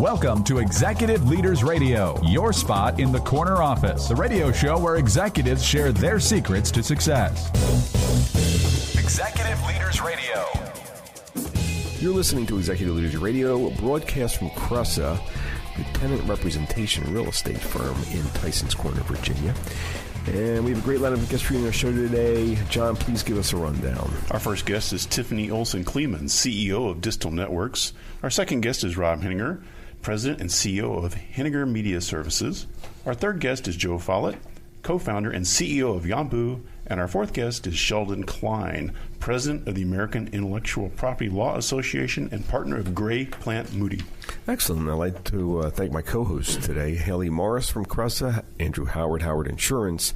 Welcome to Executive Leaders Radio, your spot in the corner office, the radio show where executives share their secrets to success. Executive Leaders Radio. You're listening to Executive Leaders Radio, a broadcast from Cressa, the tenant representation real estate firm in Tysons Corner, Virginia. And we have a great lineup of guests for you on our show today. John, please give us a rundown. Our first guest is TiffanyOlson Kleemann, CEO of Distil Networks. Our second guest is Rob Henninger, President and CEO of Henninger Media Services. Our third guest is Joe Falit, co-founder and CEO of Yombu. And our fourth guest is Sheldon Klein, President of the American Intellectual Property Law Association and partner of Gray Plant Moody. Excellent. I'd like to thank my co-hosts today, Haley Morris from Cressa, Andrew Howard, Howard Insurance,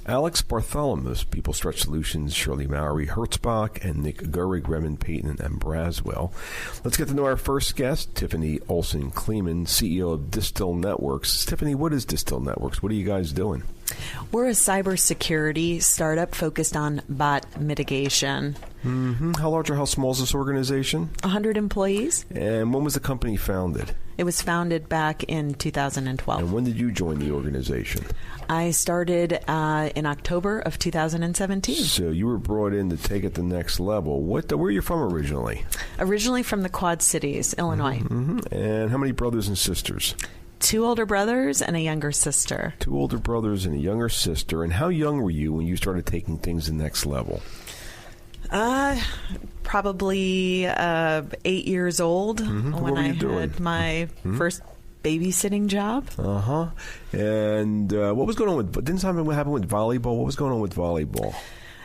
Alex Bartholomew, People Stretch Solutions, Shirley Mowry, Hertzbach, and Nick Gurrig, Redmond, Payton, and Braswell. Let's get to know our first guest, TiffanyOlson Kleemann, CEO of Distil Networks. Tiffany, what is Distil Networks? What are you guys doing? We're a cybersecurity startup focused on bot mitigation. Mm-hmm. How large or how small is this organization? 100 employees. And when was the company founded? It was founded back in 2012. And when did you join the organization? I started in October of 2017. So you were brought in to take it the next level. Where are you from originally? Originally from the Quad Cities, Illinois. Mm-hmm. And how many brothers and sisters? 2 older brothers and a younger sister. 2 older brothers and a younger sister. And how young were you when you started taking things the next level? Probably 8 years old when I had my first babysitting job. Uh-huh. And what was going on with, didn't something happen with volleyball? What was going on with volleyball?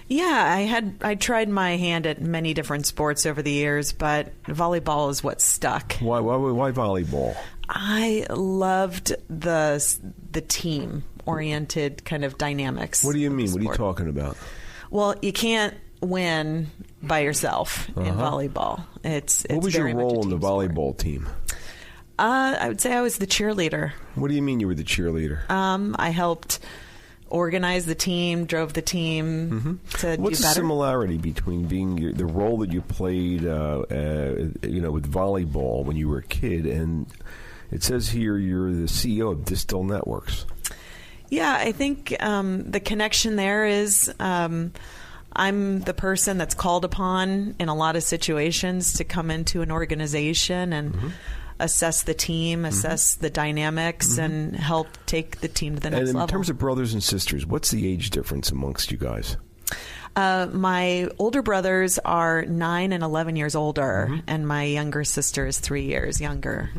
Yeah, I tried my hand at many different sports over the years, but volleyball is what stuck. Why volleyball? I loved the team-oriented kind of dynamics. What do you mean? What are you talking about? Well, you can't win by yourself in volleyball. It's what was very your role in the volleyball sport. team? I would say I was the cheerleader. What do you mean you were the cheerleader? I helped organize the team, drove the team to do better. What's the similarity between being the role that you played, with volleyball when you were a kid, and it says here you're the CEO of Distil Networks? Yeah, I think the connection there is I'm the person that's called upon in a lot of situations to come into an organization and assess the team, assess the dynamics, and help take the team to the next level. And in terms of brothers and sisters, what's the age difference amongst you guys? My older brothers are 9 and 11 years older, and my younger sister is 3 years younger.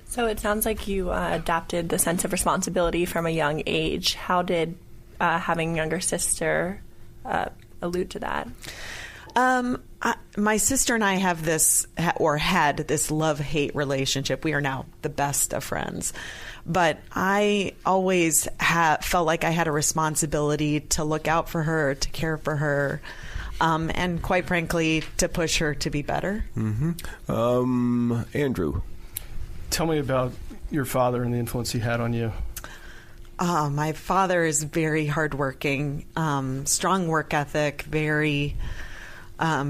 So it sounds like you adopted the sense of responsibility from a young age. How did having a younger sister allude to that? My sister and I have had this love-hate relationship. We are now the best of friends. But I always felt like I had a responsibility to look out for her, to care for her, and quite frankly, to push her to be better. Andrew. Tell me about your father and the influence he had on you. My father is very hardworking, strong work ethic, very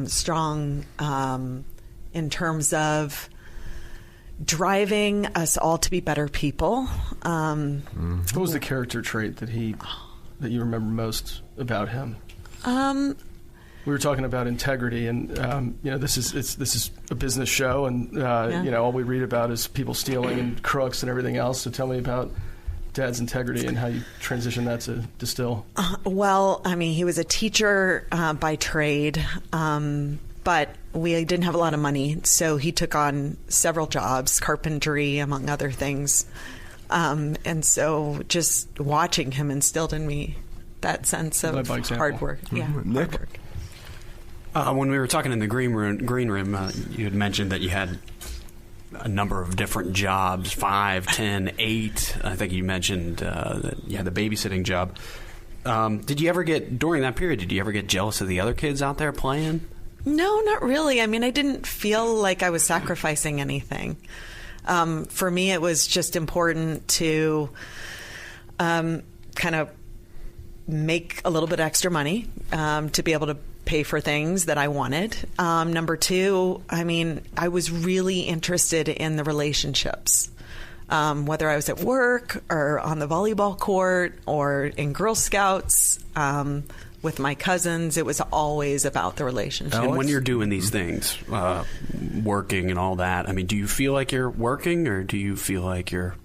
strong in terms of driving us all to be better people. What was the character trait that you remember most about him? We were talking about integrity, and this is a business show, and all we read about is people stealing and crooks and everything else. So tell me about Dad's integrity and how you transitioned that to Distil. Well, I mean, he was a teacher by trade, but we didn't have a lot of money, so he took on several jobs, carpentry, among other things. And so just watching him instilled in me that sense of hard work. Yeah, Nick? hard work. When we were talking in the green room, you had mentioned that you had a number of different jobs, 5, 10, 8. I think you mentioned that you had the babysitting job. Did you ever during that period, did you ever get jealous of the other kids out there playing? No, not really. I mean, I didn't feel like I was sacrificing anything. For me, it was just important to kind of make a little bit extra money to be able to pay for things that I wanted. Number two, I mean, I was really interested in the relationships. Whether I was at work or on the volleyball court or in Girl Scouts, with my cousins, it was always about the relationship. And when you're doing these things, working and all that, I mean, do you feel like you're working or do you feel like you're...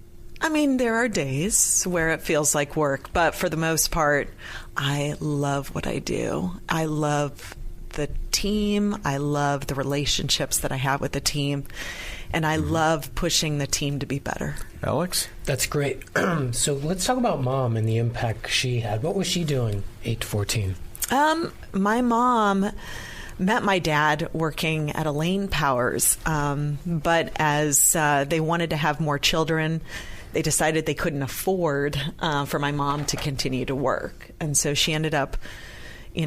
I mean, there are days where it feels like work, but for the most part, I love what I do. I love the team. I love the relationships that I have with the team. And I love pushing the team to be better. Alex? That's great. So let's talk about Mom and the impact she had. What was she doing 8 to 14? My mom met my dad working at Elaine Powers, but as they wanted to have more children, they decided they couldn't afford for my mom to continue to work. And so she ended up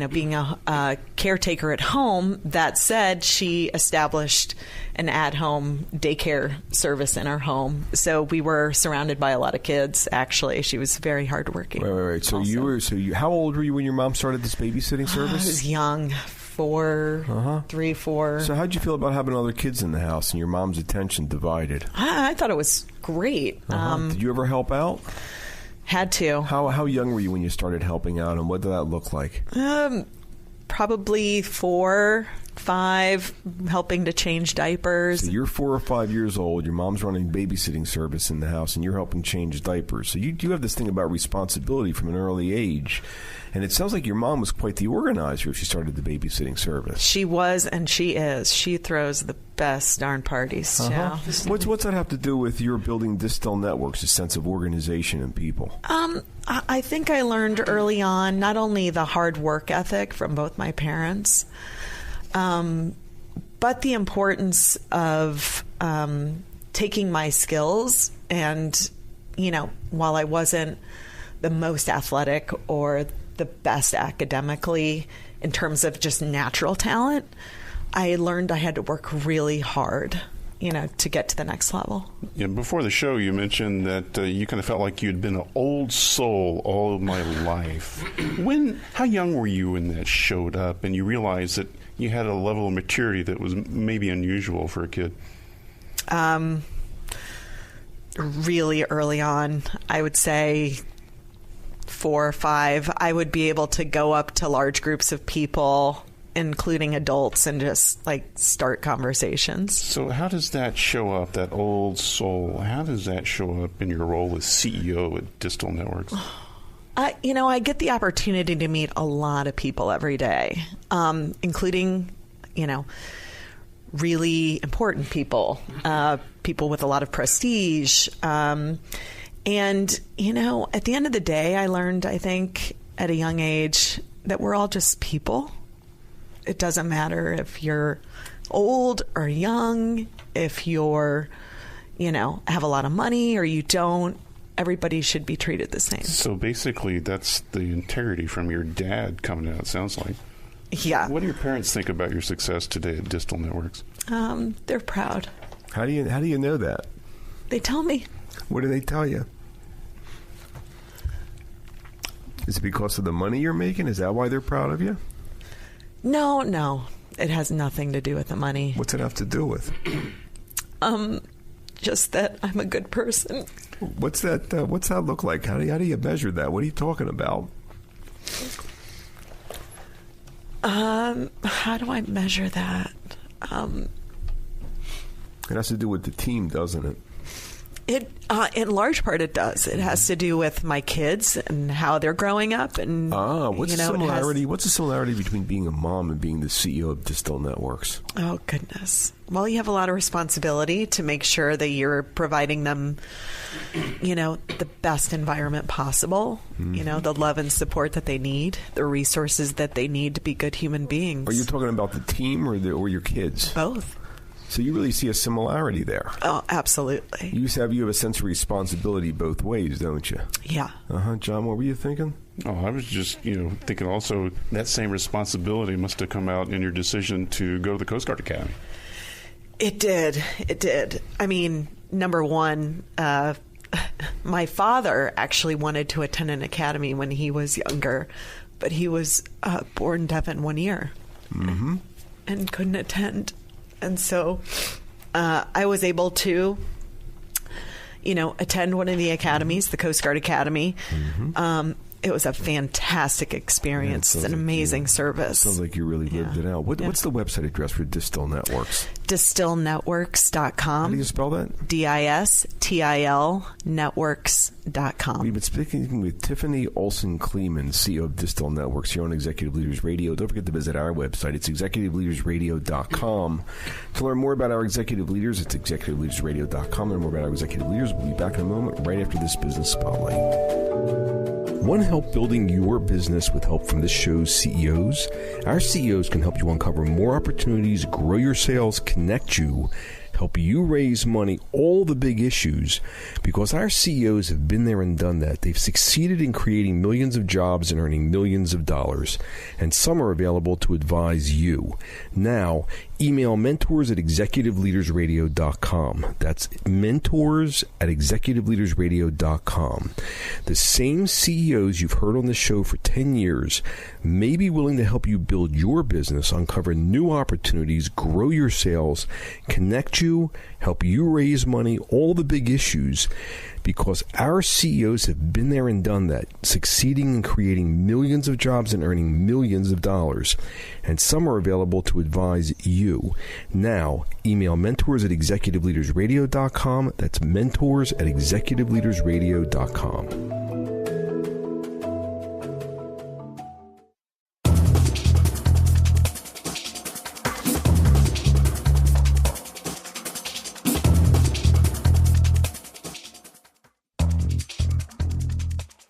being a caretaker at home. That said, she established an at-home daycare service in our home. So we were surrounded by a lot of kids, actually. She was very hardworking. Right. So also. How old were you when your mom started this babysitting service? I was young, 3, 4. So how'd you feel about having other kids in the house and your mom's attention divided? I thought it was great. Did you ever help out? Had to. How young were you when you started helping out, and what did that look like? Probably 4, 5, helping to change diapers. So you're 4 or 5 years old. Your mom's running babysitting service in the house, and you're helping change diapers. So you do have this thing about responsibility from an early age. And it sounds like your mom was quite the organizer if she started the babysitting service. She was, and she is. She throws the best darn parties. Yeah. What's that have to do with your building Distil Networks, a sense of organization and people? I think I learned early on not only the hard work ethic from both my parents, but the importance of taking my skills and, while I wasn't the most athletic or the best academically in terms of just natural talent, I learned I had to work really hard, to get to the next level. Yeah, before the show, you mentioned that you kind of felt like you'd been an old soul all of my life. How young were you when that showed up and you realized that you had a level of maturity that was maybe unusual for a kid? Really early on, I would say 4 or 5, I would be able to go up to large groups of people, including adults, and just start conversations. So how does that show up, that old soul? How does that show up in your role as CEO at Distil Networks? I get the opportunity to meet a lot of people every day, including, really important people, people with a lot of prestige. And, at the end of the day, I learned, I think, at a young age that we're all just people. It doesn't matter if you're old or young, if you're, have a lot of money or you don't. Everybody should be treated the same. So basically, that's the integrity from your dad coming out, it sounds like. Yeah. What do your parents think about your success today at Distil Networks? They're proud. How do you know that? They tell me. What do they tell you? Is it because of the money you're making? Is that why they're proud of you? No. It has nothing to do with the money. What's it have to do with? Just that I'm a good person. What's that look like? How do you measure that? What are you talking about? How do I measure that? It has to do with the team, doesn't it? In large part, it does. It has to do with my kids and how they're growing up. And what's the similarity? What's the similarity between being a mom and being the CEO of Distil Networks? Oh goodness! Well, you have a lot of responsibility to make sure that you're providing them, the best environment possible. Mm-hmm. The love and support that they need, the resources that they need to be good human beings. Are you talking about the team or your kids? Both. So you really see a similarity there. Oh, absolutely. You have a sense of responsibility both ways, don't you? Yeah. John, what were you thinking? Oh, I was just, thinking also that same responsibility must have come out in your decision to go to the Coast Guard Academy. It did. I mean, number one, my father actually wanted to attend an academy when he was younger, but he was born deaf in 1 ear. and couldn't attend. And so I was able to, attend one of the academies, the Coast Guard Academy. It was a fantastic experience. It's an amazing service. Sounds like you really lived it out. What's the website address for Distil Networks? DistilNetworks.com. How do you spell that? DISTIL Networks.com. We've been speaking with TiffanyOlson Kleemann, CEO of Distil Networks, here on Executive Leaders Radio. Don't forget to visit our website. It's executiveleadersradio.com. To learn more about our executive leaders, it's executiveleadersradio.com. Learn more about our executive leaders. We'll be back in a moment right after this business spotlight. Want help building your business with help from this show's CEOs? Our CEOs can help you uncover more opportunities, grow your sales, connect you, help you raise money, all the big issues, because our CEOs have been there and done that. They've succeeded in creating millions of jobs and earning millions of dollars, and some are available to advise you. Now, email mentors@executiveleadersradio.com. That's mentors@executiveleadersradio.com. The same CEOs you've heard on the show for 10 years may be willing to help you build your business, uncover new opportunities, grow your sales, connect you, help you raise money, all the big issues, because our CEOs have been there and done that, succeeding in creating millions of jobs and earning millions of dollars. And some are available to advise you. Now, email mentors@executiveleadersradio.com. That's mentors@executiveleadersradio.com.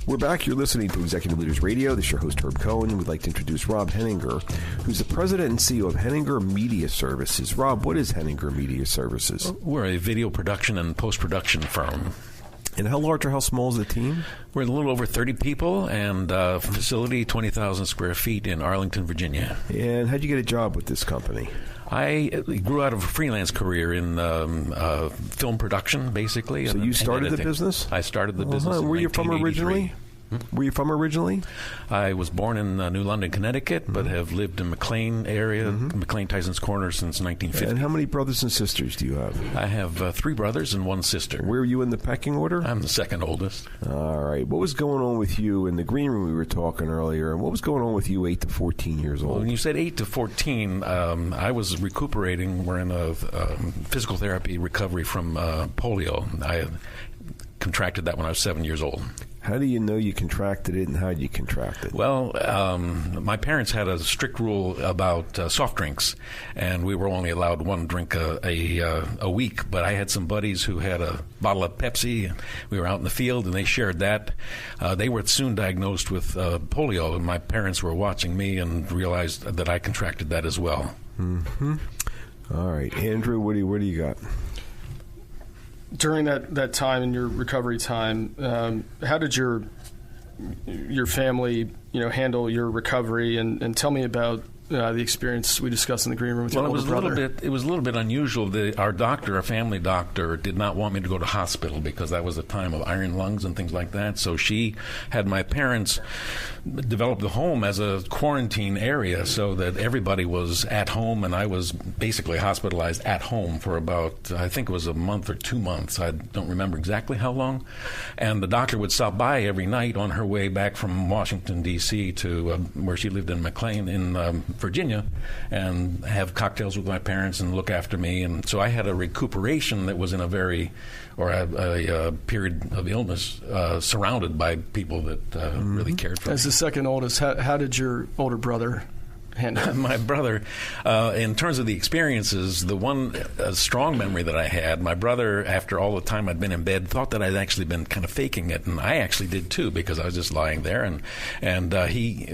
We're back. You're listening to Executive Leaders Radio. This is your host, Herb Cohen. We'd like to introduce Rob Henninger, who's the president and CEO of Henninger Media Services. Rob, what is Henninger Media Services? We're a video production and post-production firm. And how large or how small is the team? We're a little over 30 people and facility 20,000 square feet in Arlington, Virginia. And how'd you get a job with this company? I grew out of a freelance career in film production, basically. So you started the business? I started the business in 1983. Where are you from originally? Were you from originally? I was born in New London, Connecticut, but have lived in McLean area, McLean Tyson's Corner, since 1950. And how many brothers and sisters do you have? I have 3 brothers and 1 sister. Where are you in the pecking order? I'm the second oldest. All right. What was going on with you in the green room we were talking earlier? And what was going on with you 8 to 14 years old? Well, when you said 8 to 14, I was recuperating. We're in a physical therapy recovery from polio. I contracted that when I was 7 years old. How do you know you contracted it, and how did you contract it? Well, my parents had a strict rule about soft drinks, and we were only allowed 1 drink a week. But I had some buddies who had a bottle of Pepsi, and we were out in the field, and they shared that. They were soon diagnosed with polio, and my parents were watching me and realized that I contracted that as well. Mm-hmm. All right. Andrew, what do you got? During that time in your recovery time, how did your family, handle your recovery? And tell me about the experience we discussed in the green room with your older brother. It was a little bit unusual. Our family doctor, did not want me to go to hospital because that was a time of iron lungs and things like that. So she had my parents develop the home as a quarantine area so that everybody was at home, and I was basically hospitalized at home for about, I think it was a month or 2 months. I don't remember exactly how long. And the doctor would stop by every night on her way back from Washington, D.C. to where she lived in McLean in Virginia, and have cocktails with my parents and look after me. And so I had a recuperation that was in a period of illness, surrounded by people that really cared for me. As the second oldest, how did your older brother handle it? My brother, in terms of the experiences, the one strong memory that I had, my brother, after all the time I'd been in bed, thought that I'd actually been kind of faking it, and I actually did too, because I was just lying there, and he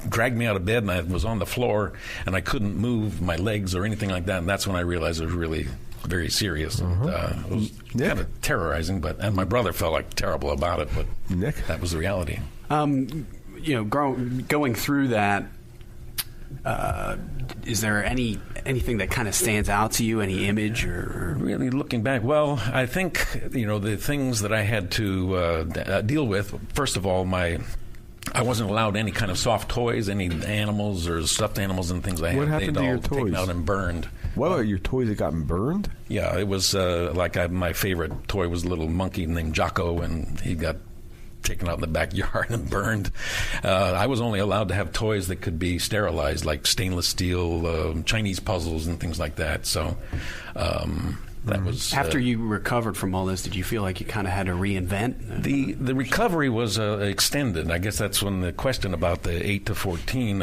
dragged me out of bed, and I was on the floor, and I couldn't move my legs or anything like that, and that's when I realized it was really very serious. And, it was kind of terrorizing, and my brother felt like terrible about it, but Nick? That was the reality. Going through that, is there anything that kind of stands out to you, any image or really looking back? Well, I think the things that I had to deal with. First of all, my I wasn't allowed any kind of soft toys, any animals or stuffed animals and things like that. What happened to your toys? Taken out and burned. What about your toys that got burned? Yeah, it was my favorite toy was a little monkey named Jocko, and he got taken out in the backyard and burned. I was only allowed to have toys that could be sterilized, like stainless steel, Chinese puzzles, and things like that. So that was after you recovered from all this. Did you feel like you kind of had to reinvent? The recovery was extended. I guess that's when the question about the 8 to 14.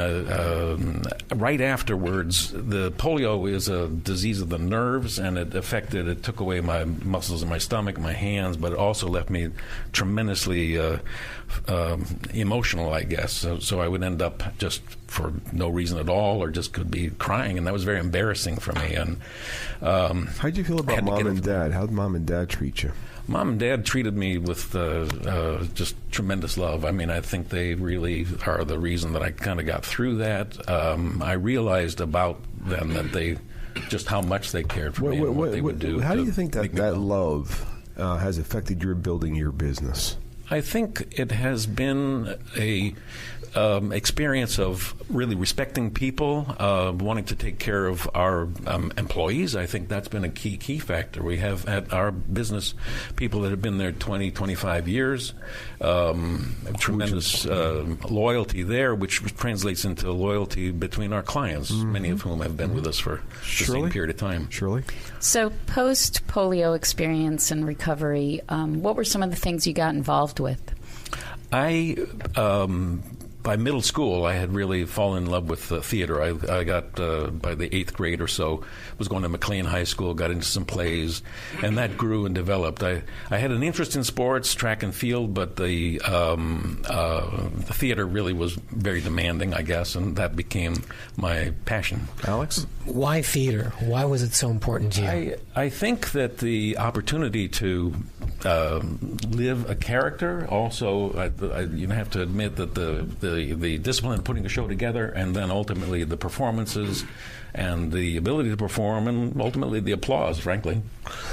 Right afterwards, the polio is a disease of the nerves, and it took away my muscles in my stomach, my hands, but it also left me tremendously emotional, I guess. So I would end up just for no reason at all, or just could be crying, and that was very embarrassing for me. And how'd you feel about mom and dad? How'd mom and dad treat you? Mom and dad treated me with just tremendous love. I mean, I think they really are the reason that I kind of got through that. I realized about them that they just how much they cared for me and what they would do. How do you think that love has affected your building your business? I think it has been a experience of really respecting people, wanting to take care of our employees. I think that's been a key factor. We have at our business people that have been there 20, 25 years, tremendous loyalty there, which translates into loyalty between our clients, many of whom have been with us for the same period of time. Shirley? So post-polio experience and recovery, what were some of the things you got involved with? By middle school, I had really fallen in love with theater. I got, by the 8th grade or so, was going to McLean High School, got into some plays, and that grew and developed. I had an interest in sports, track and field, but the theater really was very demanding, I guess, and that became my passion. Alex? Why theater? Why was it so important to you? I think that the opportunity to live a character, also, you have to admit that the discipline of putting a show together, and then ultimately the performances and the ability to perform, and ultimately the applause, frankly.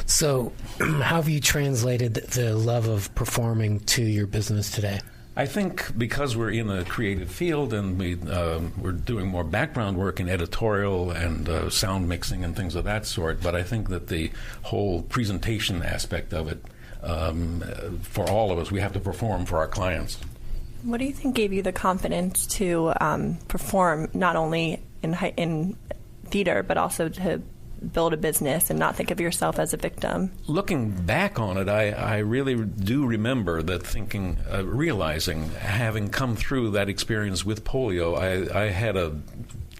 So how have you translated the love of performing to your business today? I think because we're in a creative field and we're doing more background work in editorial and sound mixing and things of that sort, but I think that the whole presentation aspect of it, for all of us, we have to perform for our clients. What do you think gave you the confidence to perform not only in theater, but also to build a business and not think of yourself as a victim? Looking back on it, I really do remember that thinking, realizing, having come through that experience with polio, I had a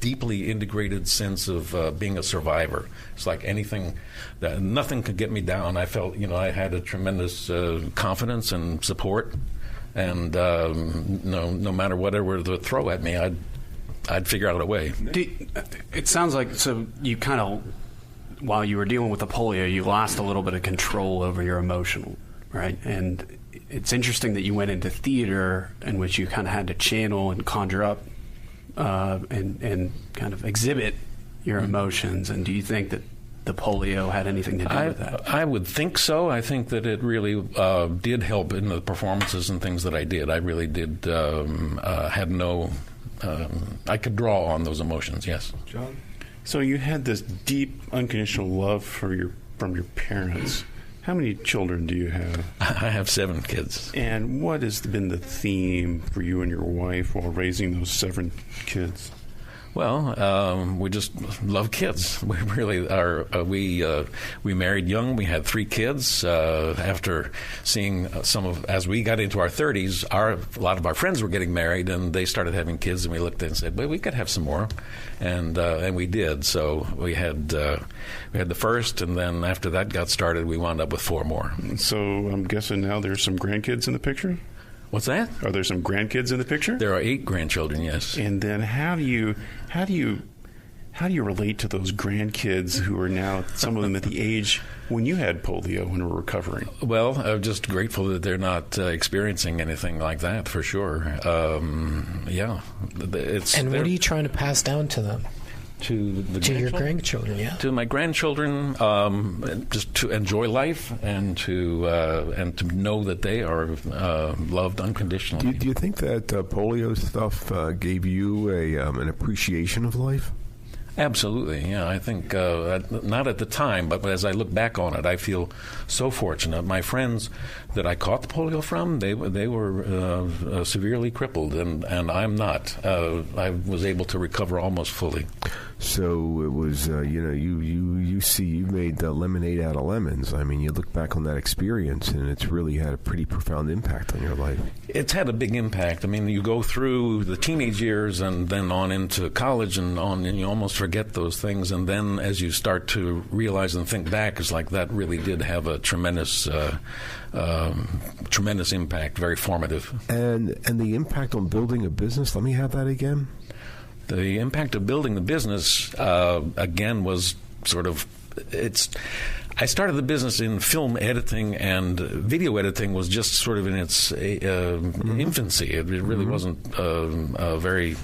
deeply integrated sense of being a survivor. It's like nothing could get me down. I felt, I had a tremendous confidence and support. And no matter whatever the throw at me, I'd figure out a way. It sounds like you kind of, while you were dealing with the polio, you lost a little bit of control over your emotional, right? And it's interesting that you went into theater, in which you kind of had to channel and conjure up and kind of exhibit your emotions. And do you think that the polio had anything to do with that? I would think so. I think that it really did help in the performances and things that I did. I really did had no... I could draw on those emotions, yes. John? So you had this deep, unconditional love from your parents. How many children do you have? I have 7 kids. And what has been the theme for you and your wife while raising those 7 kids? Well, we just love kids. We really are. We married young. We had 3 kids. After seeing as we got into our 30s, a lot of our friends were getting married, and they started having kids. And we looked at it and said, "Well, we could have some more," and we did. So we had the first, and then after that got started, we wound up with 4 more. So I'm guessing now there's some grandkids in the picture? What's that? Are there some grandkids in the picture? There are 8 grandchildren, yes. And then how do you relate to those grandkids who are now, some of them at the age when you had polio and were recovering? Well, I'm just grateful that they're not experiencing anything like that, for sure. Yeah. And what are you trying to pass down to them? to your grandchildren, yeah. To my grandchildren, just to enjoy life and to know that they are loved unconditionally. Do you think that polio stuff gave you an appreciation of life? Absolutely, yeah. I think not at the time, but as I look back on it, I feel so fortunate. My friends that I caught the polio from, they were severely crippled, and I'm not. I was able to recover almost fully. So it was, you made lemonade out of lemons. I mean, you look back on that experience, and it's really had a pretty profound impact on your life. It's had a big impact. I mean, you go through the teenage years and then on into college and on, and you almost forget those things. And then as you start to realize and think back, it's like that really did have a tremendous impact, very formative. And the impact on building a business, let me have that again. The impact of building the business, again, was sort of, I started the business in film editing, and video editing was just sort of in its infancy. It really wasn't very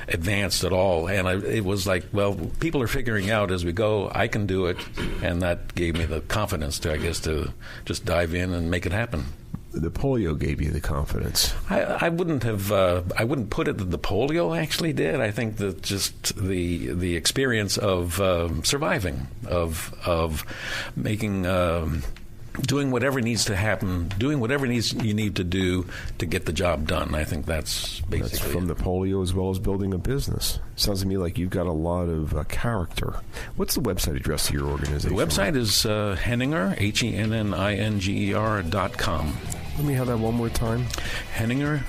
advanced at all. And it was like, well, people are figuring out as we go, I can do it. And that gave me the confidence to, I guess, to just dive in and make it happen. The polio gave you the confidence. I wouldn't put it that the polio actually did. I think that just the experience of surviving, of making, doing whatever needs to happen, doing whatever you need to do to get the job done. I think that's basically that's from the polio as well as building a business. Sounds to me like you've got a lot of character. What's the website address of your organization? The website is Henninger, HENNINGER.com. Let me have that one more time. Henninger,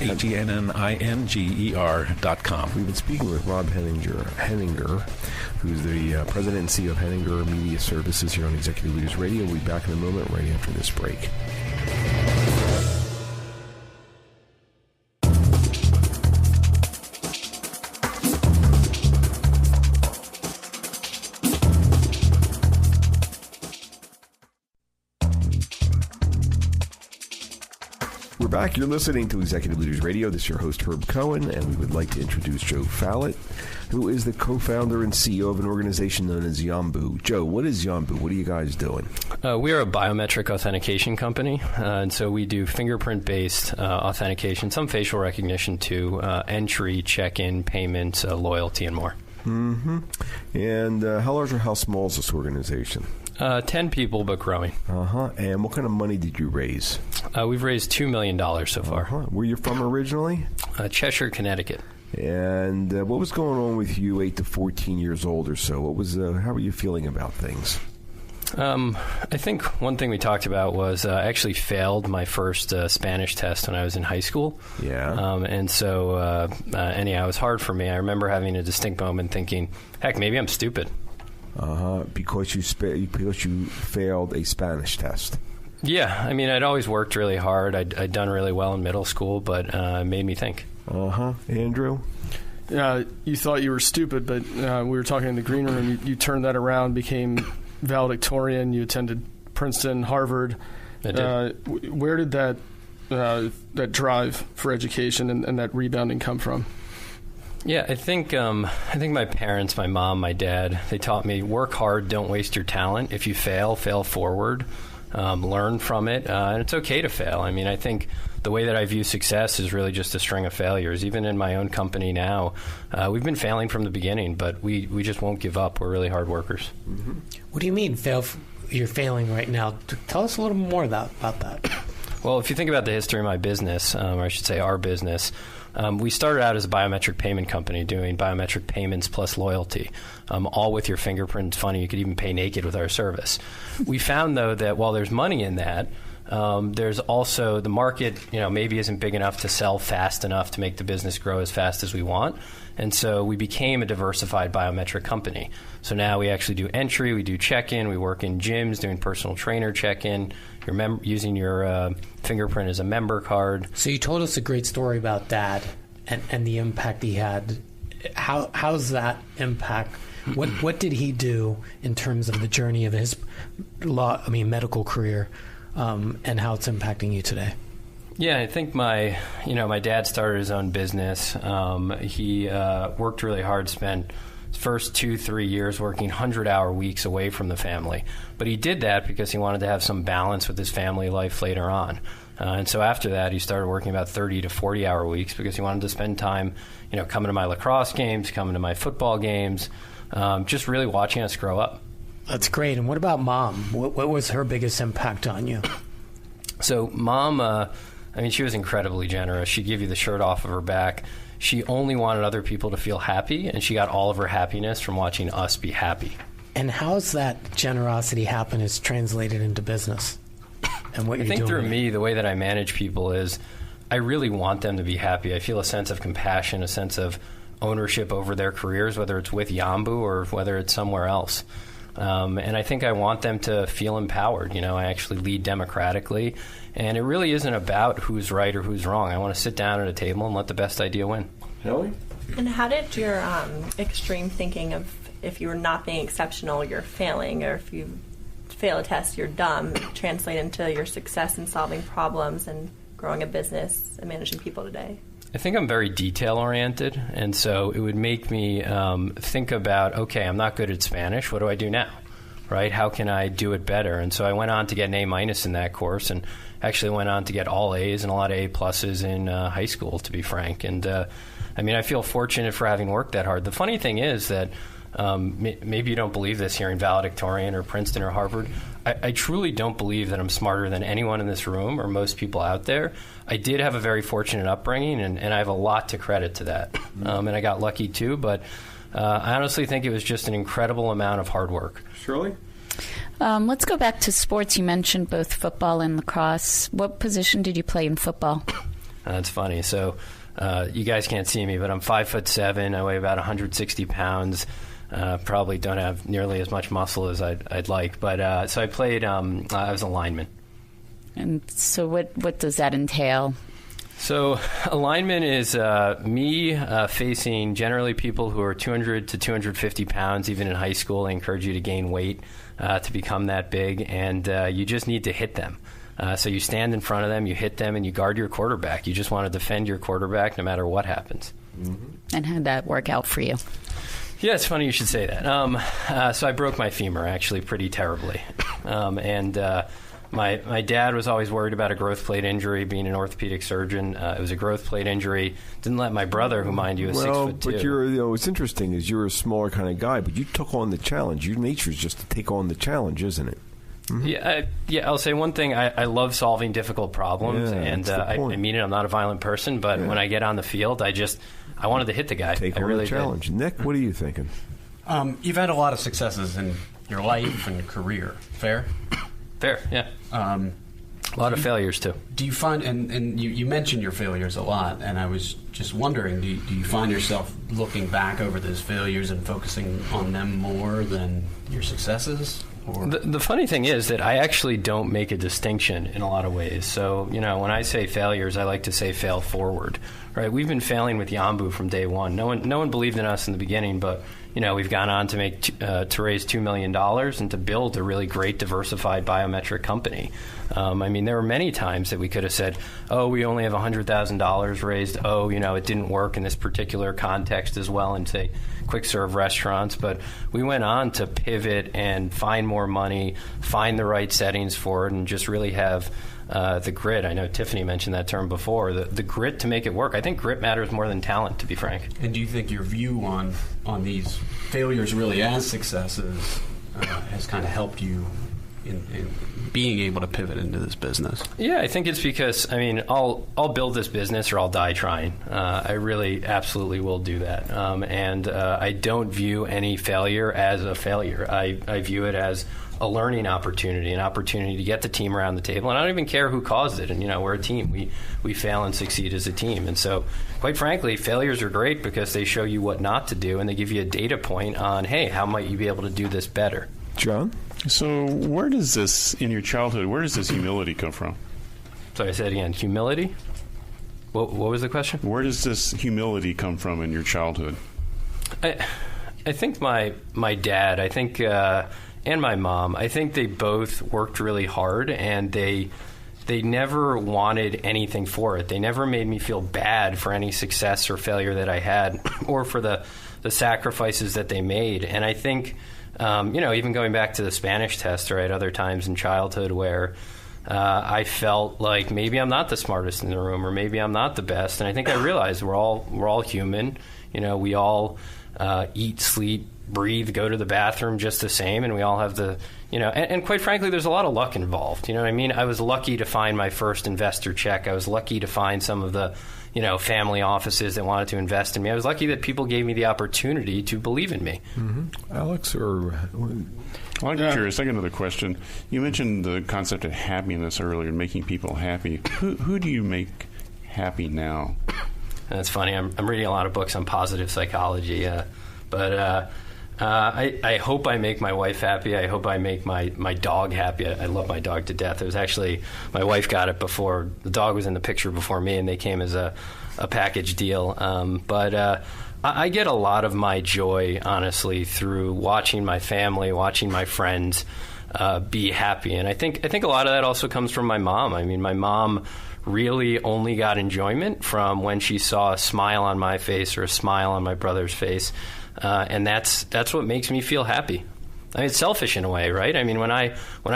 HENNINGER.com. We've been speaking with Rob Henninger, who's the president and CEO of Henninger Media Services here on Executive Leaders Radio. We'll be back in a moment right after this break. Back. You're listening to Executive Leaders Radio. This is your host, Herb Cohen, and we would like to introduce Joe Falit, who is the co-founder and CEO of an organization known as Yombu. Joe, what is Yombu? What are you guys doing? We are a biometric authentication company, and so we do fingerprint-based authentication, some facial recognition too, entry, check-in, payments, loyalty, and more. Mm-hmm. And how large or how small is this organization? 10 people, but growing. And what kind of money did you raise? We've raised $2 million so far. Where you from originally? Cheshire, Connecticut. And what was going on with you 8 to 14 years old or so? How were you feeling about things? I think one thing we talked about was I actually failed my first Spanish test when I was in high school. Yeah. And so, anyhow, it was hard for me. I remember having a distinct moment thinking, heck, maybe I'm stupid. Because you failed a Spanish test. Yeah, I mean, I'd always worked really hard. I'd done really well in middle school, but it made me think. Andrew? You thought you were stupid, but we were talking in the green room. You turned that around, became valedictorian. You attended Princeton, Harvard. I did. Where did that drive for education and that rebounding come from? Yeah, I think my parents, my mom, my dad, they taught me work hard, don't waste your talent. If you fail forward, learn from it, and it's okay to fail. I mean, I think the way that I view success is really just a string of failures. Even in my own company now, we've been failing from the beginning, but we just won't give up. We're really hard workers. Mm-hmm. What do you mean you're failing right now? Tell us a little more about that. Well, if you think about the history of my business, or I should say our business, we started out as a biometric payment company doing biometric payments plus loyalty, all with your fingerprint. Funny, you could even pay naked with our service. We found, though, that while there's money in that, there's also the market, maybe isn't big enough to sell fast enough to make the business grow as fast as we want. And so we became a diversified biometric company. So now we actually do entry, we do check-in, we work in gyms doing personal trainer check-in, using your fingerprint as a member card. So you told us a great story about Dad and the impact he had. How's that impact? What did he do in terms of the journey of his medical career, and how it's impacting you today? Yeah, I think my dad started his own business. He worked really hard, spent first 2-3 years working 100-hour weeks away from the family. But he did that because he wanted to have some balance with his family life later on. And so after that, he started working about 30 to 40-hour weeks because he wanted to spend time, coming to my lacrosse games, coming to my football games, just really watching us grow up. That's great. And what about Mom? What was her biggest impact on you? So Mom, she was incredibly generous. She'd give you the shirt off of her back. She only wanted other people to feel happy, and she got all of her happiness from watching us be happy. And how's that generosity happiness translated into business? And what I think through me, the way that I manage people is I really want them to be happy. I feel a sense of compassion, a sense of ownership over their careers, whether it's with Yombu or whether it's somewhere else. And I think I want them to feel empowered. I actually lead democratically, and it really isn't about who's right or who's wrong. I want to sit down at a table and let the best idea win. Kelly? And how did your extreme thinking of if you're not being exceptional, you're failing, or if you fail a test, you're dumb, translate into your success in solving problems and growing a business and managing people today? I think I'm very detail-oriented, and so it would make me think about, okay, I'm not good at Spanish. What do I do now, right? How can I do it better? And so I went on to get an A- in that course, and actually went on to get all A's and a lot of A+ in high school, to be frank. And, I feel fortunate for having worked that hard. The funny thing is that maybe you don't believe this here in valedictorian or Princeton or Harvard. I truly don't believe that I'm smarter than anyone in this room or most people out there. I did have a very fortunate upbringing, and I have a lot to credit to that. And I got lucky too, but I honestly think it was just an incredible amount of hard work. Shirley? Let's go back to sports. You mentioned both football and lacrosse. What position did you play in football? That's funny. So you guys can't see me, but I'm 5'7". I weigh about 160 pounds. Probably don't have nearly as much muscle as I'd like. But so I played, I was a lineman. And so what does that entail? So a lineman is me facing generally people who are 200 to 250 pounds. Even in high school, they encourage you to gain weight to become that big, and you just need to hit them. So you stand in front of them, you hit them, and you guard your quarterback. You just want to defend your quarterback no matter what happens. Mm-hmm. And how did that work out for you? Yeah, it's funny you should say that. So I broke my femur, actually, pretty terribly. My dad was always worried about a growth plate injury, being an orthopedic surgeon. It was a growth plate injury. Didn't let my brother, who, mind you, is 6'2". But you're, what's interesting is you're a smaller kind of guy, but you took on the challenge. Your nature is just to take on the challenge, isn't it? Mm-hmm. Yeah, I'll say one thing. I love solving difficult problems, and I mean it. I'm not a violent person, but when I get on the field, I wanted to hit the guy. Take on the challenge. Did. Nick, what are you thinking? You've had a lot of successes in your life and career. Fair? Fair, yeah. A lot of failures, too. Do you find, and you mentioned your failures a lot, and I was just wondering, do you find yourself looking back over those failures and focusing on them more than your successes? The funny thing is that I actually don't make a distinction in a lot of ways. So, when I say failures, I like to say fail forward. Right? We've been failing with Yombu from day one. No one believed in us in the beginning, but we've gone on to to raise $2 million and to build a really great diversified biometric company. There were many times that we could have said, "Oh, we only have $100,000 raised. Oh, it didn't work in this particular context as well," and say quick serve restaurants. But we went on to pivot and find more money, find the right settings for it, and just really have the grit. I know Tiffany mentioned that term before, the grit to make it work. I think grit matters more than talent, to be frank. And do you think your view on these failures really as successes has kind of helped you in being able to pivot into this business? Yeah, I think it's because, I'll build this business or I'll die trying. I really absolutely will do that. And I don't view any failure as a failure. I view it as a learning opportunity, an opportunity to get the team around the table. And I don't even care who caused it. And, we're a team. We fail and succeed as a team. And so, quite frankly, failures are great because they show you what not to do, and they give you a data point on, hey, how might you be able to do this better? John? So where does this, in your childhood, where does this humility come from? Sorry, I said it again. Humility? What was the question? Where does this humility come from in your childhood? I think my dad, and my mom, I think they both worked really hard, and they they never wanted anything for it. They never made me feel bad for any success or failure that I had or for the sacrifices that they made. And I think, even going back to the Spanish test, right, other times in childhood where I felt like maybe I'm not the smartest in the room or maybe I'm not the best. And I think I realized we're all human. We all eat, sleep, breathe, go to the bathroom just the same, and we all have and quite frankly, there's a lot of luck involved. You know what I mean? I was lucky to find my first investor check. I was lucky to find some of the, family offices that wanted to invest in me. I was lucky that people gave me the opportunity to believe in me. Mm-hmm. Alex, or... I'm curious. I got another question. You mentioned the concept of happiness earlier, making people happy. Who do you make happy now? That's funny. I'm reading a lot of books on positive psychology, but I hope I make my wife happy. I hope I make my dog happy. I love my dog to death. It was actually, my wife got it before, the dog was in the picture before me, and they came as a package deal. But I get a lot of my joy, honestly, through watching my family, watching my friends be happy. And I think a lot of that also comes from my mom. I mean, my mom really only got enjoyment from when she saw a smile on my face or a smile on my brother's face. And that's what makes me feel happy. I mean, it's selfish in a way, right? I mean, when I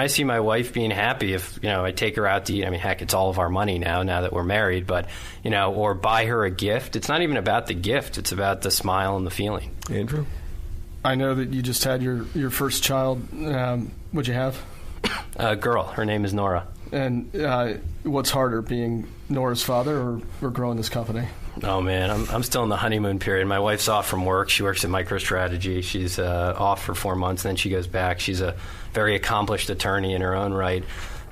see my wife being happy, if I take her out to eat, I mean, heck, it's all of our money now that we're married, but or buy her a gift, it's not even about the gift, it's about the smile and the feeling. Andrew? I know that you just had your first child. What'd you have? A girl. Her name is Nora. And what's harder, being Nora's father or growing this company? Oh, man, I'm still in the honeymoon period. My wife's off from work. She works at MicroStrategy. She's off for 4 months, and then she goes back. She's a very accomplished attorney in her own right.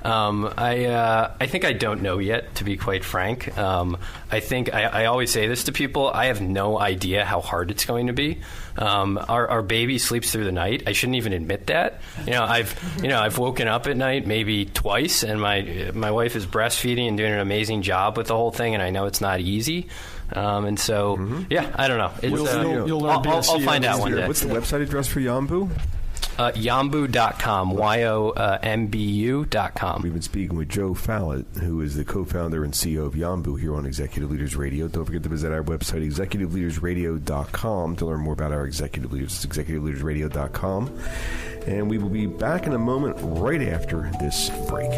I think I don't know yet, to be quite frank. I think I always say this to people. I have no idea how hard it's going to be. Our baby sleeps through the night. I shouldn't even admit that. I've woken up at night maybe twice, and my wife is breastfeeding and doing an amazing job with the whole thing, and I know it's not easy. And so, I don't know. You'll learn. I'll find out one day. What's the website address for Yombu? Yombu.com, YOMBU.com. We've been speaking with Joe Falit, who is the co-founder and CEO of Yombu here on Executive Leaders Radio. Don't forget to visit our website, executiveleadersradio.com, to learn more about our executive leaders. It's executiveleadersradio.com. And we will be back in a moment right after this break.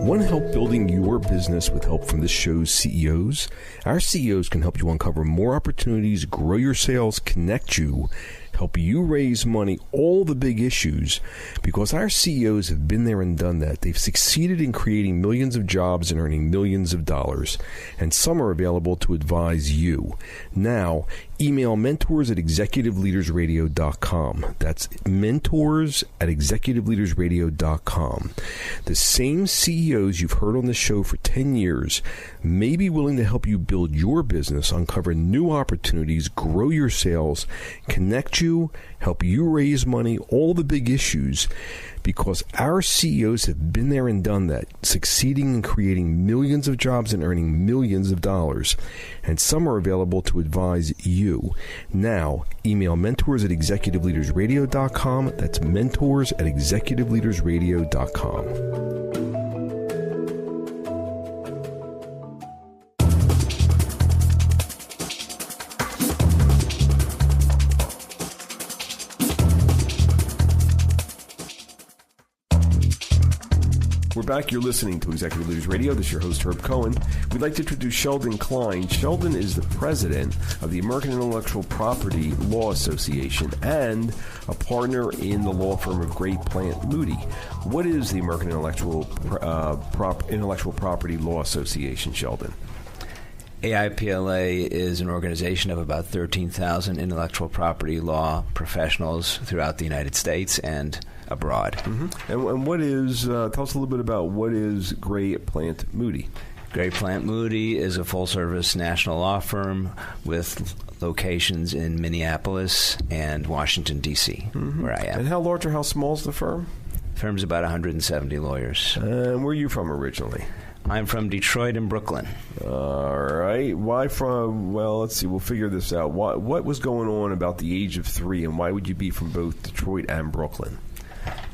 Want help building your business with help from this show's CEOs? Our CEOs can help you uncover more opportunities, grow your sales, connect you, help you raise money, all the big issues, because our CEOs have been there and done that. They've succeeded in creating millions of jobs and earning millions of dollars, and some are available to advise you. Now, email mentors@executiveleadersradio.com. That's mentors@executiveleadersradio.com. The same CEOs you've heard on the show for 10 years may be willing to help you build your business, uncover new opportunities, grow your sales, connect you, help you raise money, all the big issues, because our CEOs have been there and done that, succeeding in creating millions of jobs and earning millions of dollars. And some are available to advise you. Now, email mentors@executiveleadersradio.com. That's mentors@executiveleadersradio.com. We're back. You're listening to Executive Leaders Radio. This is your host, Herb Cohen. We'd like to introduce Sheldon Klein. Sheldon is the president of the American Intellectual Property Law Association and a partner in the law firm of Great Plant Moody. What is the American Intellectual Property Law Association, Sheldon? AIPLA is an organization of about 13,000 intellectual property law professionals throughout the United States and abroad. Mm-hmm. And what is, tell us a little bit about what is Great Plant Moody. Great Plant Moody is a full-service national law firm with locations in Minneapolis and Washington, D.C., where I am. And how large or how small is the firm? The firm's about 170 lawyers. And where are you from originally? I'm from Detroit and Brooklyn. All right. Why from, well, let's see, we'll figure this out. What was going on about the age of 3, and why would you be from both Detroit and Brooklyn?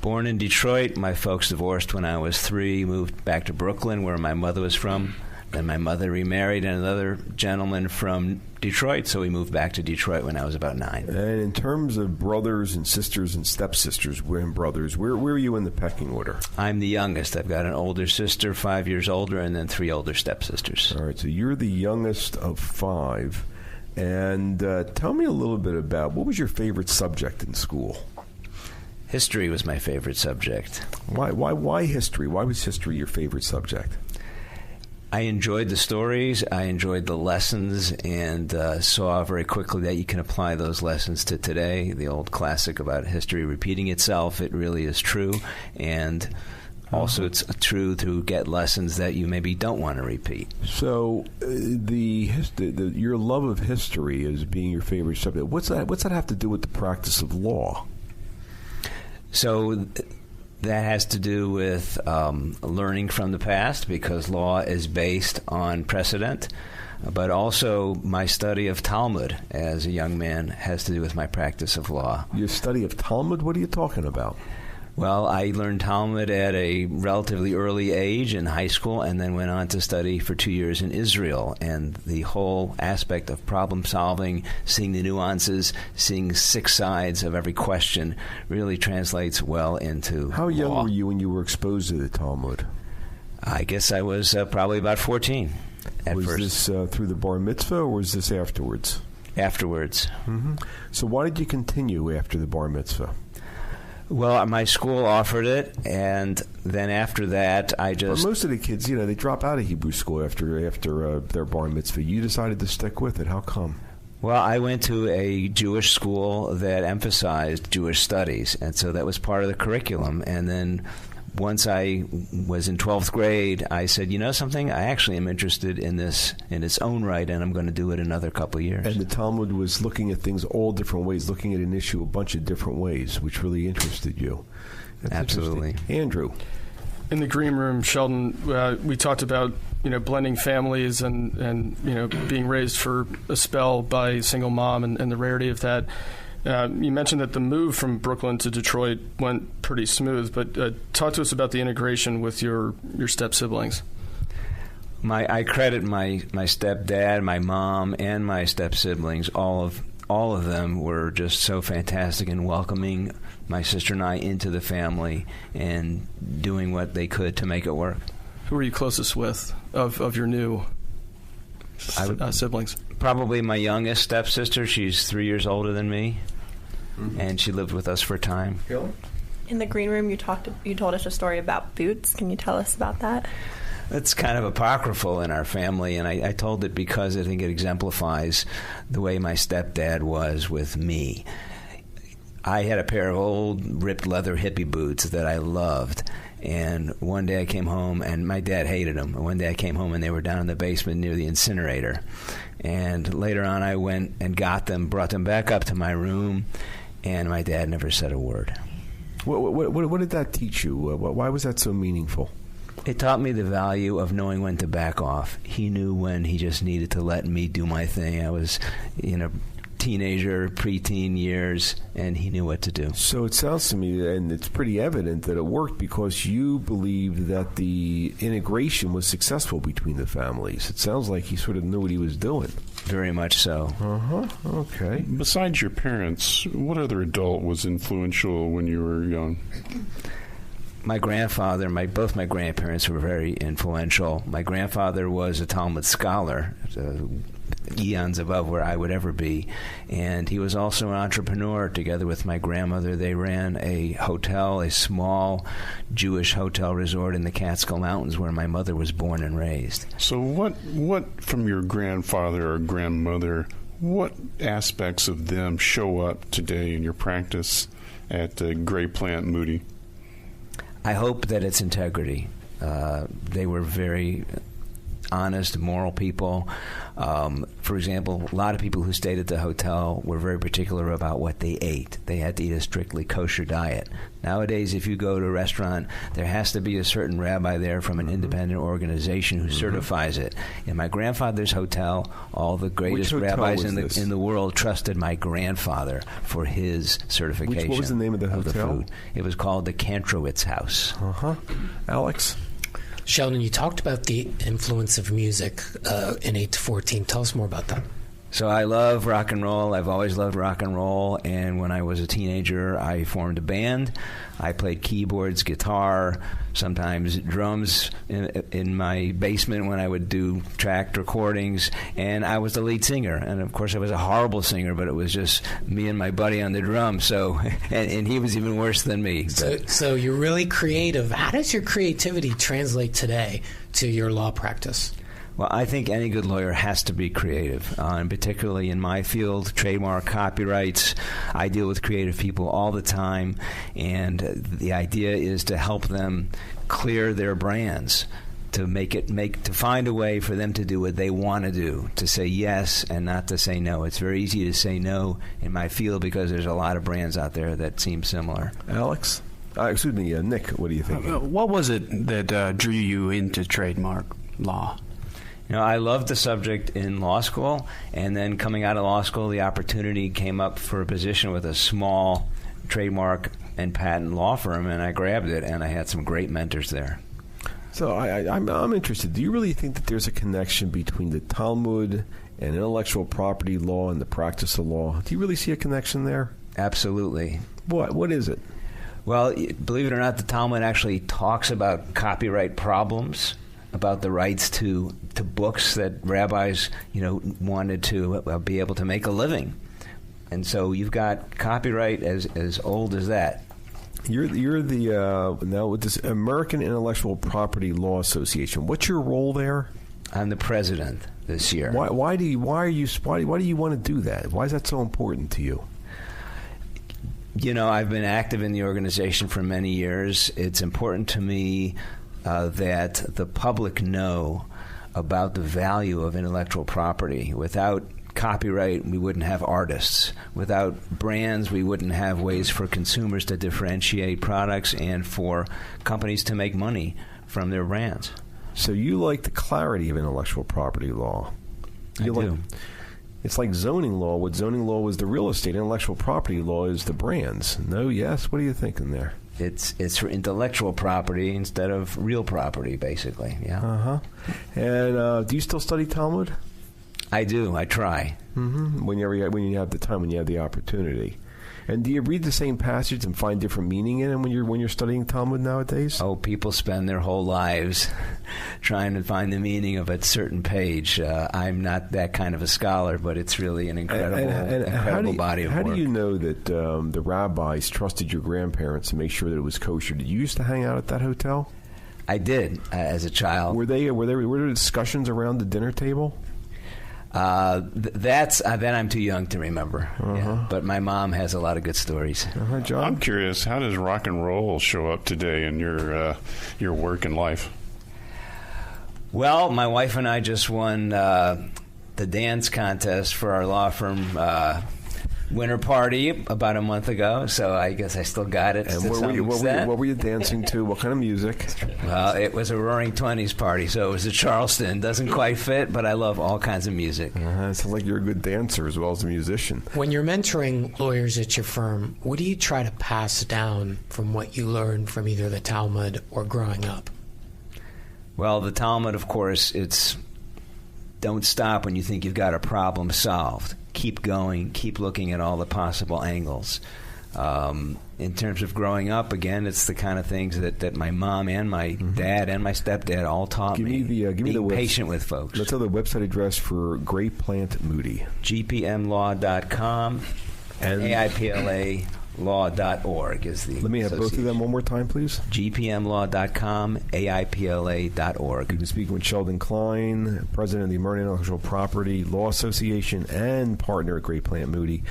Born in Detroit, my folks divorced when I was 3, moved back to Brooklyn, where my mother was from. Then my mother remarried another gentleman from Detroit, so we moved back to Detroit when I was about 9. And in terms of brothers and sisters and stepsisters and brothers, where are you in the pecking order? I'm the youngest. I've got an older sister, 5 years older, and then 3 older stepsisters. All right, so you're the youngest of 5. And tell me a little bit about, what was your favorite subject in school? History was my favorite subject. Why history? Why was history your favorite subject? I enjoyed the stories, I enjoyed the lessons, and saw very quickly that you can apply those lessons to today. The old classic about history repeating itself, it really is true. And also it's true to get lessons that you maybe don't want to repeat. So your love of history as being your favorite subject, what's that have to do with the practice of law? So that has to do with learning from the past, because law is based on precedent. But also my study of Talmud as a young man has to do with my practice of law. Your study of Talmud? What are you talking about? Well, I learned Talmud at a relatively early age in high school, and then went on to study for 2 years in Israel. And the whole aspect of problem solving, seeing the nuances, seeing 6 sides of every question really translates well into How young law. were you when you were exposed to the Talmud? I guess I was probably about 14 at was first. Was this through the bar mitzvah, or was this afterwards? Afterwards. Mm-hmm. So why did you continue after the bar mitzvah? Well, my school offered it, and then after that, I just... But most of the kids, they drop out of Hebrew school after their bar mitzvah. You decided to stick with it. How come? Well, I went to a Jewish school that emphasized Jewish studies, and so that was part of the curriculum. And then once I was in 12th grade, I said, you know something? I actually am interested in this in its own right, and I'm going to do it another couple of years. And the Talmud was looking at things all different ways, looking at an issue a bunch of different ways, which really interested you. That's Absolutely. Andrew. In the green room, Sheldon, we talked about blending families and being raised for a spell by a single mom and the rarity of that. You mentioned that the move from Brooklyn to Detroit went pretty smooth, but talk to us about the integration with your step-siblings. I credit my stepdad, my mom, and my step-siblings. All of them were just so fantastic in welcoming my sister and I into the family and doing what they could to make it work. Who are you closest with of your new siblings? Probably my youngest stepsister. She's 3 years older than me. Mm-hmm. And she lived with us for a time. In the green room, you told us a story about boots. Can you tell us about that? It's kind of apocryphal in our family, and I told it because I think it exemplifies the way my stepdad was with me. I had a pair of old ripped leather hippie boots that I loved, and one day I came home, and my dad hated them. One day I came home, and they were down in the basement near the incinerator. And later on I went and got them, brought them back up to my room, and my dad never said a word. What did that teach you? Why was that so meaningful? It taught me the value of knowing when to back off. He knew when he just needed to let me do my thing. I was, teenager, preteen years, and he knew what to do. So it sounds to me, and it's pretty evident that it worked because you believed that the integration was successful between the families. It sounds like he sort of knew what he was doing. Very much so. Okay. Besides your parents, what other adult was influential when you were young? My grandfather, both my grandparents were very influential. My grandfather was a Talmud scholar, eons above where I would ever be. And he was also an entrepreneur. Together with my grandmother, they ran a hotel, a small Jewish hotel resort in the Catskill Mountains where my mother was born and raised. So what from your grandfather or grandmother, what aspects of them show up today in your practice at Gray Plant Moody? I hope that it's integrity. They were very honest, moral people. For example, a lot of people who stayed at the hotel were very particular about what they ate. They had to eat a strictly kosher diet. Nowadays, if you go to a restaurant, there has to be a certain rabbi there from an independent organization who certifies it. In my grandfather's hotel, all the greatest rabbis in the world trusted my grandfather for his certification. What was the name of the hotel? Food. It was called the Kantrowitz House. Alex? Sheldon, you talked about the influence of music in 8 to 14. Tell us more about that. So I love rock and roll. I've always loved rock and roll. And when I was a teenager, I formed a band. I played keyboards, guitar, sometimes drums in my basement when I would do tracked recordings. And I was the lead singer. And, of course, I was a horrible singer, but it was just me and my buddy on the drums. So, and he was even worse than me. So you're really creative. How does your creativity translate today to your law practice? Well, I think any good lawyer has to be creative, and particularly in my field, trademark, copyrights. I deal with creative people all the time, and the idea is to help them clear their brands, to find a way for them to do what they want to do, to say yes and not to say no. It's very easy to say no in my field because there's a lot of brands out there that seem similar. Alex? Excuse me, Nick, what do you think? What was it that drew you into trademark law? You know, I loved the subject in law school, and then coming out of law school, the opportunity came up for a position with a small trademark and patent law firm, and I grabbed it, and I had some great mentors there. So I'm interested. Do you really think that there's a connection between the Talmud and intellectual property law and the practice of law? Do you really see a connection there? Absolutely. What is it? Well, believe it or not, the Talmud actually talks about copyright problems, about the rights to books that rabbis, wanted to be able to make a living. And so you've got copyright as old as that. You're the now with this American Intellectual Property Law Association. What's your role there? I'm the president this year. Why do you want to do that? Why is that so important to you? I've been active in the organization for many years. It's important to me that the public know about the value of intellectual property. Without copyright, we wouldn't have artists. Without brands, we wouldn't have ways for consumers to differentiate products and for companies to make money from their brands. So you like the clarity of intellectual property law? I do. It's like zoning law. What zoning law was the real estate. Intellectual property law is the brands. No, yes? What are you thinking there? It's for intellectual property instead of real property, basically. Yeah. And do you still study Talmud? I do. I try. Mm-hmm. When you have the time, when you have the opportunity. And do you read the same passage and find different meaning in it when you're studying Talmud nowadays? Oh, people spend their whole lives trying to find the meaning of a certain page. I'm not that kind of a scholar, but it's really an incredible body of work. How do you know that the rabbis trusted your grandparents to make sure that it was kosher? Did you used to hang out at that hotel? I did as a child. Were there discussions around the dinner table? Then I'm too young to remember. Yeah. But my mom has a lot of good stories. John? I'm curious, how does rock and roll show up today in your work and life? Well, my wife and I just won the dance contest for our law firm winter party about a month ago, so I guess I still got it. And what were you dancing to? What kind of music? Well, it was a Roaring Twenties party, so it was a Charleston. Doesn't quite fit, but I love all kinds of music. It sounds like you're a good dancer as well as a musician. When you're mentoring lawyers at your firm, what do you try to pass down from what you learned from either the Talmud or growing up? Well, the Talmud, of course, it's don't stop when you think you've got a problem solved. Keep going, keep looking at all the possible angles. In terms of growing up, again, it's the kind of things that my mom and my dad and my stepdad all taught me. Give me the patient with folks. Let's have the website address for Great Plant Moody. GPMlaw.com and AIPLA GPMlaw.org is the Let me have both of them one more time, please. GPMlaw.com, AIPLA.org. You've been speaking with Sheldon Klein, president of the American Intellectual Property Law Association and partner at Great Plant Moody.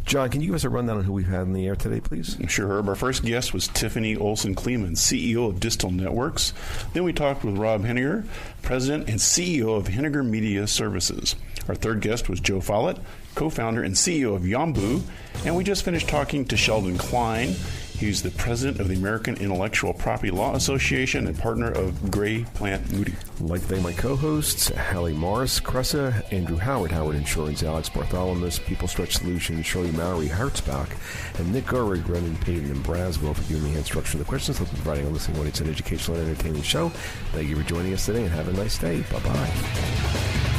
John, can you give us a rundown on who we've had in the air today, please? Sure, Herb. Our first guest was TiffanyOlson Kleemann, CEO of Distil Networks. Then we talked with Rob Henninger, president and CEO of Henninger Media Services. Our third guest was Joe Falit, co-founder and CEO of Yombu. And we just finished talking to Sheldon Klein. He's the president of the American Intellectual Property Law Association and partner of Gray Plant Moody. I'd like to thank my co-hosts, Hallie Morris, Cressa, Andrew Howard, Howard Insurance, Alex Bartholomew, People Stretch Solutions, Shirley Mowry, Hertzbach, and Nick Gurrig, Brendan Payton, and Braswell for giving me hand structure of the questions. They'll be providing a listening audience an educational and entertaining show. Thank you for joining us today, and have a nice day. Bye-bye.